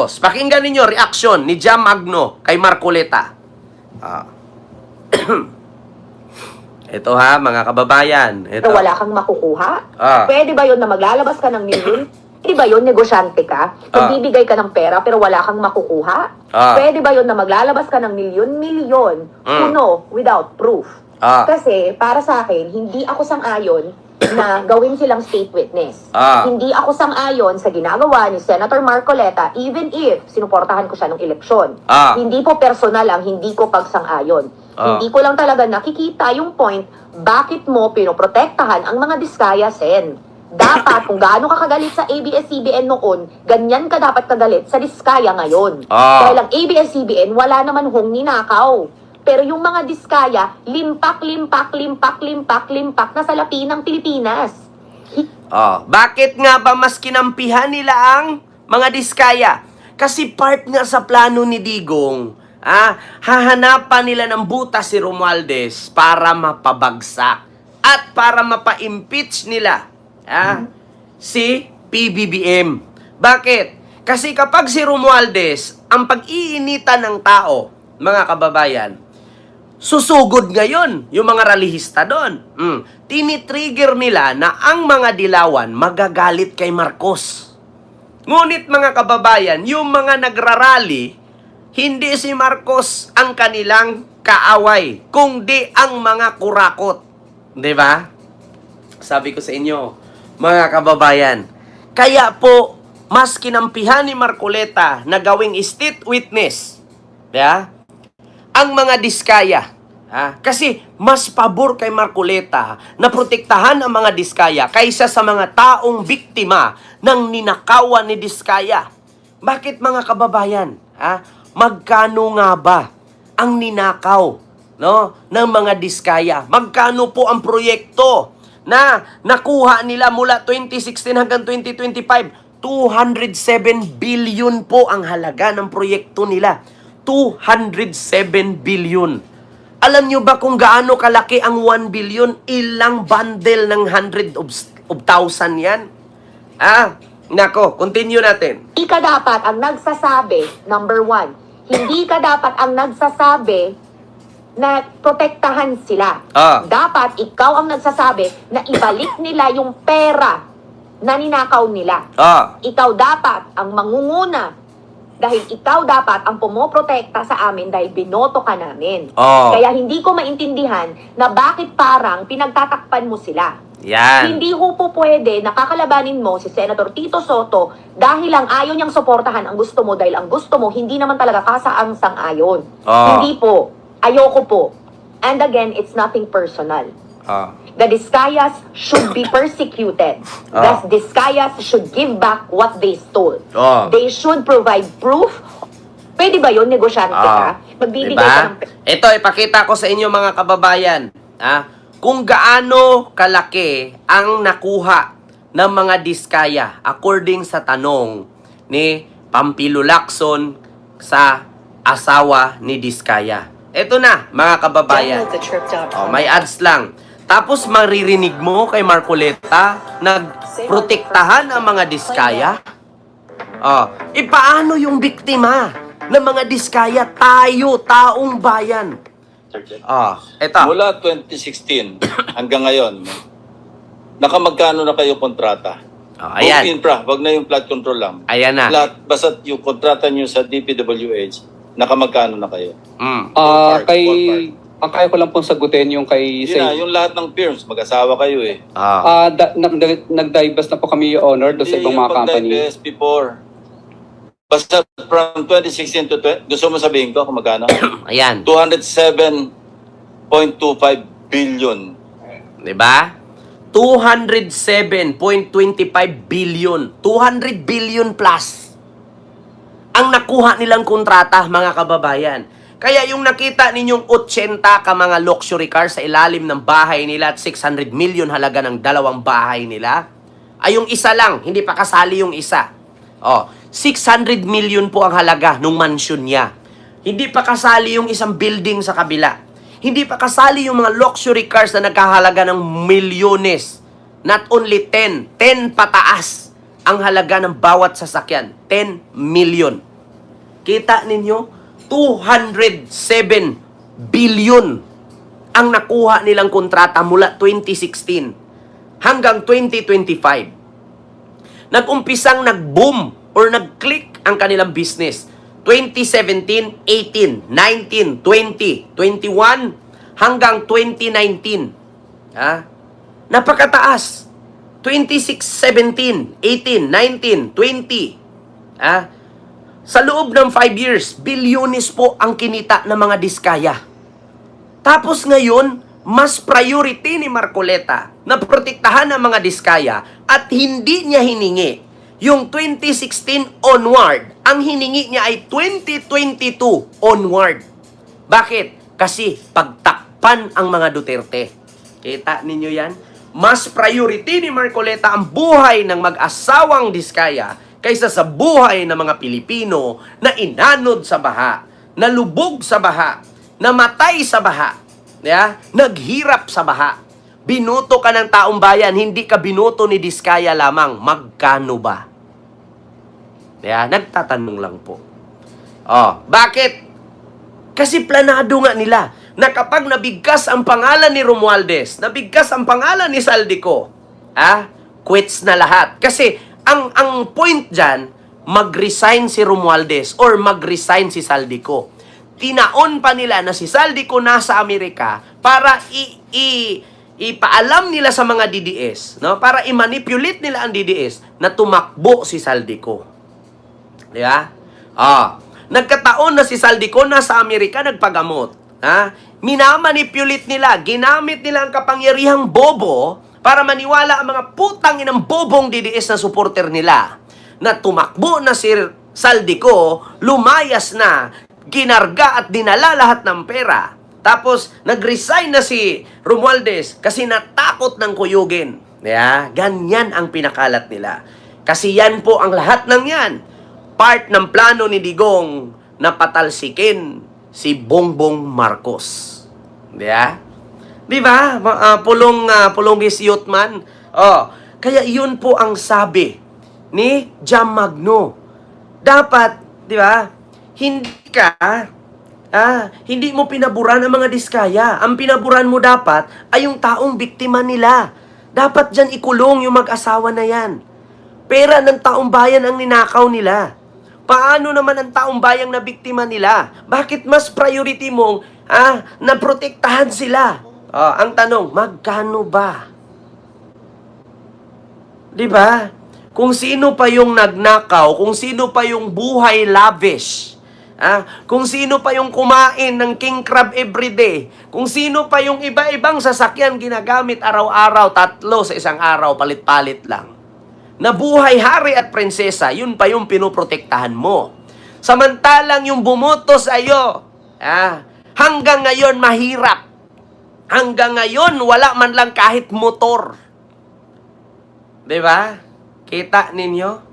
Pakinggan ninyo reaction ni Jam Magno kay Marcoleta. Ito ha, mga kababayan. Ito. Wala kang makukuha? Pwede ba yun na maglalabas ka ng milyon? Pwede ba yun negosyante ka? Nagbibigay ka ng pera pero wala kang makukuha? Pwede ba yun na maglalabas ka ng milyon? Puno, without proof. Kasi para sa akin, hindi ako sang-ayon na gawin silang state witness. Hindi ako sang-ayon sa ginagawa ni Senator Marcoleta even if sinuportahan ko siya ng eleksyon. Hindi po personal ang hindi ko pagsang-ayon. Hindi ko lang talaga nakikita yung point bakit mo pinoprotektahan ang mga Diskaya, Sen. Dapat kung gaano ka kagalit sa ABS-CBN noon, ganyan ka dapat kagalit sa Diskaya ngayon. Dahil ang ABS-CBN wala naman hong ninakaw. Pero yung mga Diskaya, limpak na salapi ng Pilipinas. Bakit nga ba mas kinampihan nila ang mga Diskaya? Kasi part nga sa plano ni Digong, hahanapan nila ng butas si Romualdez para mapabagsak at para mapa-impeach nila si PBBM. Bakit? Kasi kapag si Romualdez ang pag-iinitan ng tao, mga kababayan, susugod ngayon yung mga ralihista doon. Tinitrigger nila na ang mga dilawan magagalit kay Marcos. Ngunit mga kababayan, yung mga nagrarally, hindi si Marcos ang kanilang kaaway, kundi ang mga kurakot. Di ba? Sabi ko sa inyo, mga kababayan, kaya po, mas kinampihan ni Marcoleta na gawing state witness, ang mga Diskaya. Kasi mas pabor kay Marcoleta na protektahan ang mga Diskaya kaysa sa mga taong biktima ng ninakawan ni Diskaya. Bakit mga kababayan? Magkano nga ba ang ninakaw ng mga Diskaya? Magkano po ang proyekto na nakuha nila mula 2016 hanggang 2025? 207 billion po ang halaga ng proyekto nila. 207 billion. Alam nyo ba kung gaano kalaki ang 1 billion? Ilang bundle ng 100 of thousand yan? Nako, continue natin. Hindi ka dapat ang nagsasabi, number one, hindi ka dapat ang nagsasabi na protektahan sila. Dapat ikaw ang nagsasabi na ibalik nila yung pera na ninakaw nila. Ikaw dapat ang mangunguna dahil ikaw dapat ang pumoprotekta sa amin dahil binoto ka namin. Kaya hindi ko maintindihan na bakit parang pinagtatakpan mo sila. Yan. Hindi ho po pwede nakakalabanin mo si Senator Tito Sotto dahil lang ayaw niyang suportahan ang gusto mo dahil ang gusto mo hindi naman talaga kasaang sang-ayon. Hindi po. Ayoko po. And again, it's nothing personal. The Diskayas should be persecuted. The Diskayas should give back what they stole. They should provide proof. Pwede ba yun, negosyante ka? Magbibigay ka ng... Ito, ipakita ko sa inyo mga kababayan. Kung gaano kalaki ang nakuha ng mga Diskaya according sa tanong ni Pampilo Lacson sa asawa ni Diskaya. Ito na, mga kababayan. May ads lang. Tapos maririnig mo kay Marcoleta nagprotektahan ang mga Diskaya. Paano yung biktima ng mga Diskaya? Tayo, taong bayan. Eto. Mula 2016 hanggang ngayon, nakamagkano na kayo kontrata? Ayan. Infra, wag na yung flood control lang. Ayan na. Lahat, basta yung kontrata nyo sa DPWH, nakamagkano na kayo? Ang kaya ko lang pong sagutin yung kay... Yun na, yung lahat ng firms, mag-asawa kayo eh. Nag-divest na po kami, Your Honor, doon sa ibang mga company. Divest before. Basta from 2016 to... Gusto mo sabihin ko kung magkano? Ayan. 207.25 billion. Diba? 207.25 billion. 200 billion plus ang nakuha nilang kontrata, mga kababayan. Kaya yung nakita ninyong 80 ka mga luxury cars sa ilalim ng bahay nila at 600 million halaga ng dalawang bahay nila, ay yung isa lang, hindi pa kasali yung isa. 600 million po ang halaga ng mansion niya. Hindi pa kasali yung isang building sa kabila. Hindi pa kasali yung mga luxury cars na nagkahalaga ng milyones. Not only 10 pataas ang halaga ng bawat sasakyan. 10 million. Kita ninyo? 207 billion ang nakuha nilang kontrata mula 2016 hanggang 2025. Nag-umpisang nag-boom or nag-click ang kanilang business. 2017, 18, 19, 20, 21, hanggang 2019. Napakataas. 26, 17, 18, 19, 20. Sa loob ng 5 years, bilyones po ang kinita ng mga diskaya. Tapos ngayon, mas priority ni Marcoleta na protektahan ang mga diskaya at hindi niya hiningi yung 2016 onward. Ang hiningi niya ay 2022 onward. Bakit? Kasi pagtakpan ang mga Duterte. Kita ninyo yan? Mas priority ni Marcoleta ang buhay ng mag-asawang diskaya kaysa sa buhay ng mga Pilipino na inanod sa baha, nalubog sa baha, namatay sa baha, naghirap sa baha. Binuto ka ng taong bayan, hindi ka binuto ni diskaya lamang. Magkano ba? Nagtatanong lang po. Bakit? Kasi planado nga nila na kapag nabigkas ang pangalan ni Romualdez, nabigkas ang pangalan ni Saldico, quits na lahat. Kasi ang point dyan, mag-resign si Romualdez or mag-resign si Saldico. Tinaon pa nila na si Saldico nasa Amerika para ipaalam nila sa mga DDS, no? Para i-manipulate nila ang DDS na tumakbo si Saldico. Di ba? Nagkataon na si Saldico nasa Amerika nagpagamot. Minamanipulate nila, ginamit nila ang kapangyarihang bobo para maniwala ang mga putang inang bobong DDS na supporter nila na tumakbo na si Saldico, lumayas na, ginarga at dinala lahat ng pera. Tapos, nag-resign na si Romualdez kasi natakot ng kuyugin. Ganyan ang pinakalat nila. Kasi yan po ang lahat ng yan. Part ng plano ni Digong na patalsikin si Bongbong Marcos. Di ba? Pulong Yutman. Kaya yun po ang sabi ni Jam Magno. Dapat, di ba? Hindi mo pinaburan ang mga diskaya. Ang pinaburan mo dapat ay yung taong biktima nila. Dapat dyan ikulong yung mag-asawa na yan. Pera ng taong bayan ang ninakaw nila. Paano naman ang taong bayang na biktima nila? Bakit mas priority mong na protektahan sila? Ang tanong, magkano ba? Di ba? Kung sino pa yung nagnakaw, kung sino pa yung buhay lavish, kung sino pa yung kumain ng king crab everyday, kung sino pa yung iba-ibang sasakyan ginagamit araw-araw, 3 sa isang araw, palit-palit lang. Na buhay hari at prinsesa, yun pa yung pinoprotektahan mo. Samantalang yung bumoto sa iyo, hanggang ngayon mahirap. Hanggang ngayon, wala man lang kahit motor. Diba? Kita ninyo?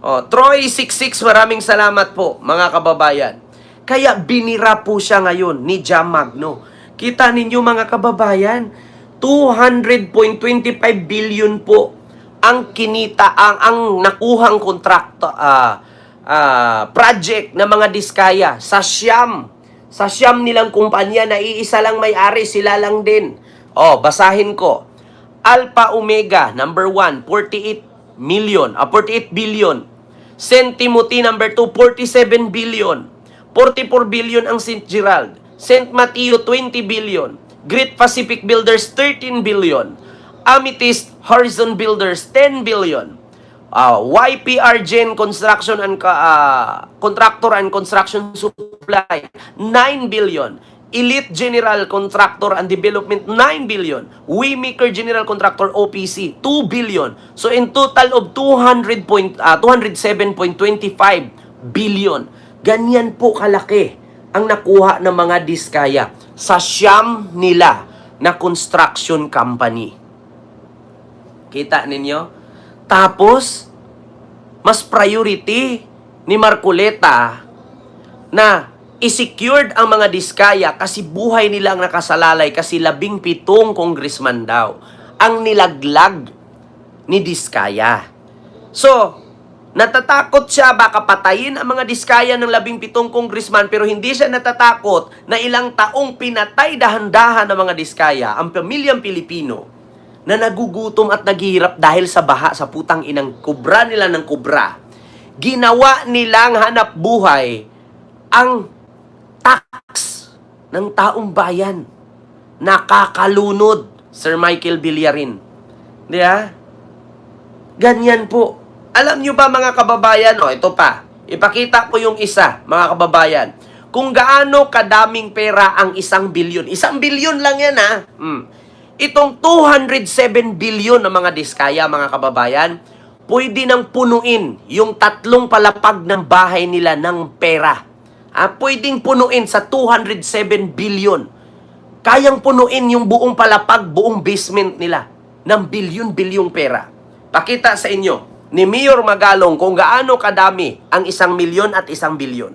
Troy66, maraming salamat po, mga kababayan. Kaya binira po siya ngayon ni Jam Magno. Kita ninyo, mga kababayan, 200.25 billion po ang kinita, ang nakuhang kontrakto, project ng mga diskaya sa Siyam. Sa Siyam nilang kumpanya na iisa lang may-ari, sila lang din. Basahin ko. Alpha Omega, number 1, 48 billion. St. Timothy, number 2, 47 billion. 44 billion ang St. Gerald. St. Mateo, 20 billion. Great Pacific Builders, 13 billion. Amethyst Horizon Builders, 10 billion. YPR Gen Construction and Contractor and Construction Supply, 9 billion. Elite General Contractor and Development, 9 billion. Waymaker General Contractor OPC, 2 billion. So in total of 207.25 billion. Ganyan po kalaki ang nakuha ng mga diskaya sa Siyam nila na construction company. Kita ninyo? Tapos, mas priority ni Marcoleta na i-secured ang mga diskaya kasi buhay nilang nakasalalay kasi 17 congressman daw ang nilaglag ni diskaya. So, Natatakot siya, baka patayin ang mga diskaya ng 17 congressman, pero hindi siya natatakot na ilang taong pinatay dahan-dahan ng mga diskaya, ang pamilyang Pilipino, na nagugutom at naghihirap dahil sa baha, sa putang inang kubra nila ng kubra. Ginawa nilang hanap buhay ang tax ng taong bayan. Nakakalunod, Sir Michael Villarin. Di ba? Ganyan po. Alam nyo ba mga kababayan, ito pa, ipakita ko yung isa, mga kababayan, kung gaano kadaming pera ang 1 bilyon. 1 bilyon lang yan, ha? Itong 207 bilyon ng mga diskaya, mga kababayan, pwede nang punuin yung 3 palapag ng bahay nila ng pera. Pwedeng punuin sa 207 bilyon. Kayang punuin yung buong palapag, buong basement nila ng bilyon-bilyong pera. Pakita sa inyo ni Mayor Magalong kung gaano kadami ang 1 milyon at 1 bilyon.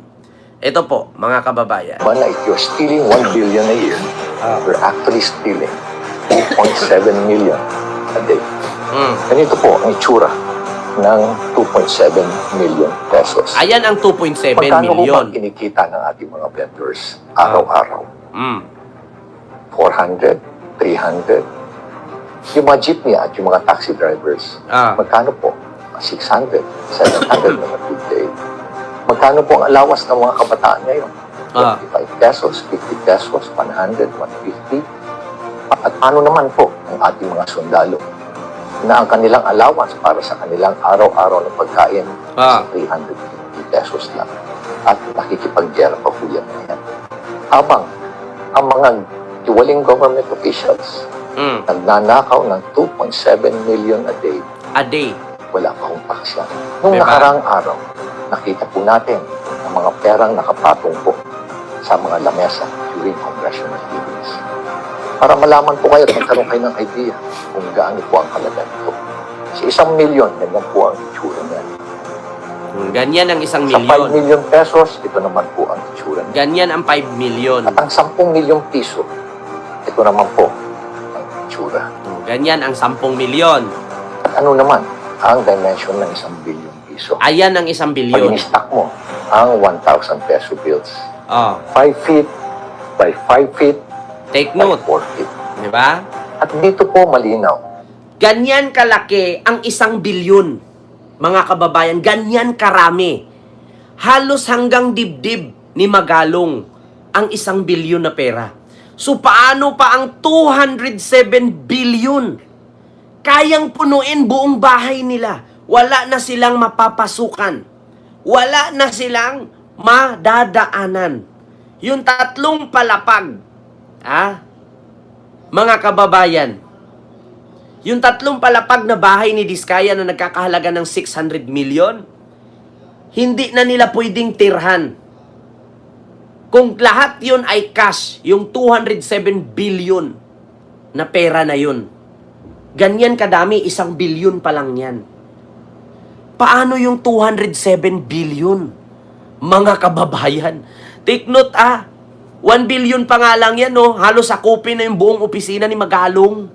Ito po, mga kababayan. Like you're stealing 1 billion a year, you're actually stealing 2.7 million a day. Ganito po ang itsura ng 2.7 million pesos. Ayan ang 2.7 Magkano po milyon. ba kinikita ng ating mga vendors araw-araw? 400, 300. Yung mga jeepney at yung mga taxi drivers, magkano po? 600, 700 na day. Magkano po ang allowance ng mga kabataan ngayon? 25 pesos, 50 pesos, 100, 150. At ano naman po ang ating mga sundalo na ang kanilang allowance para sa kanilang araw-araw na pagkain sa 350 pesos lang. At nakikipaggera pa po yan ngayon. Habang ang mga tiwaling government officials nagnanakaw ng 2.7 million a day. A day. Wala pa akong paksyan. Nung nakarang araw, nakita po natin ang mga perang nakapatong po sa mga lamesa during congressional hearings. Para malaman po kayo, magkaroon kayo ng idea kung gaano po ang halaga nito. Sa 1 milyon, ganyan po ang itsura niya. Ganyan ang 1 Sa 5 milyon. million pesos, ito naman po ang itsura niya. Ganyan ang 5 milyon. At ang 10 milyong piso, ito naman po ang itsura. Ganyan ang 10 milyon. At ano naman ang dimension ng 1 billion piso? Ayan ang 1 Pag bilyon. in-stack mo ang 1,000 peso bills, 5 feet by 5 feet Take by note. 4 feet. Diba? At dito po malinaw. Ganyan kalaki ang 1 bilyon. Mga kababayan, ganyan karami. Halos hanggang dibdib ni Magalong ang 1 bilyon na pera. So paano pa ang 207 bilyon? Kayang punuin buong bahay nila. Wala na silang mapapasukan. Wala na silang madadaanan. Yung 3 palapag, mga kababayan, yung 3 palapag na bahay ni Diskaya na nagkakahalaga ng 600 milyon, hindi na nila pwedeng tirhan. Kung lahat yun ay cash, yung 207 billion na pera na yun, ganyan kadami, 1 billion pa lang yan. Paano yung 207 billion? Mga kababayan, take note 1 billion pa nga lang yan, halos sakupin na yung buong opisina ni Magalong.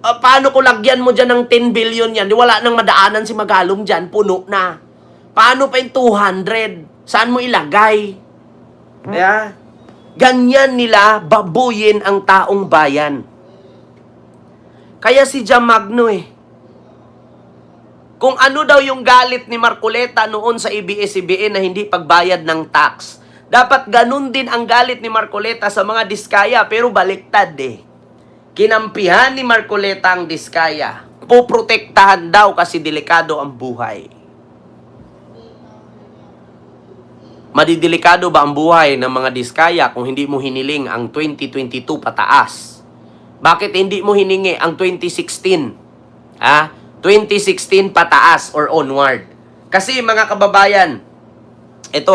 Paano kung lagyan mo dyan ng 10 billion yan? Wala nang madaanan si Magalong dyan, puno na. Paano pa yung 200? Saan mo ilagay? Kaya, ganyan nila babuyin ang taong bayan. Kaya si Jamagno kung ano daw yung galit ni Marcoleta noon sa ABS-CBN na hindi pagbayad ng tax, dapat ganun din ang galit ni Marcoleta sa mga Diskaya, pero baliktad Kinampihan ni Marcoleta ang Diskaya. Poprotektahan daw kasi delikado ang buhay. Madidelikado ba ang buhay ng mga Diskaya kung hindi mo hiniling ang 2022 pataas? Bakit hindi mo hiningi ang 2016? 2016 pataas or onward. Kasi mga kababayan, ito